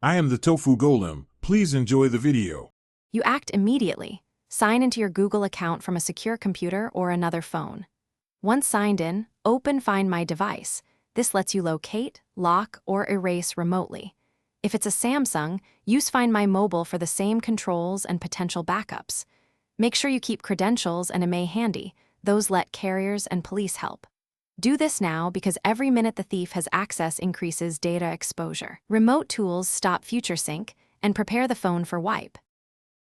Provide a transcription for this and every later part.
I am the Tofu Golem. Please enjoy the video. You act immediately. Sign into your Google account from a secure computer or another phone. Once signed in, open Find My Device. This lets you locate, lock, or erase remotely. If it's a Samsung, use Find My Mobile for the same controls and potential backups. Make sure you keep credentials and IMEI handy. Those let carriers and police help. Do this now because every minute the thief has access increases data exposure. Remote tools stop future sync and prepare the phone for wipe.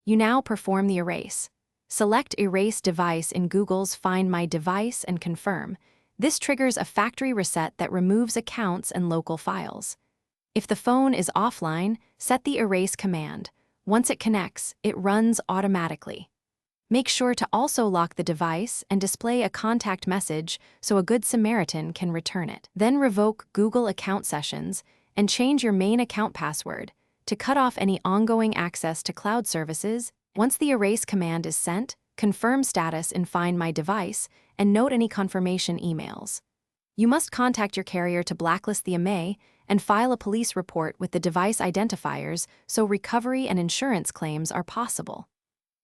You now perform the erase. Select Erase Device in Google's Find My Device and confirm. This triggers a factory reset that removes accounts and local files. If the phone is offline, set the erase command. Once it connects, it runs automatically. Make sure to also lock the device and display a contact message so a good Samaritan can return it. Then revoke Google account sessions and change your main account password to cut off any ongoing access to cloud services. Once the erase command is sent, confirm status in Find My Device and note any confirmation emails. You must contact your carrier to blacklist the IMEI and file a police report with the device identifiers so recovery and insurance claims are possible.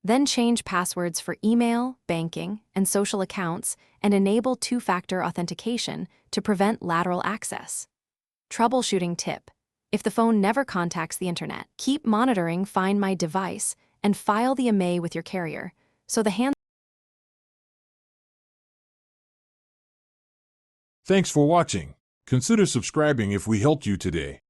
Then change passwords for email, banking, and social accounts and enable two-factor authentication to prevent lateral access. Troubleshooting tip: if the phone never contacts the internet, keep monitoring Find My Device and file the IMEI with your carrier so the hand. Thanks for watching. Consider subscribing if we helped you today.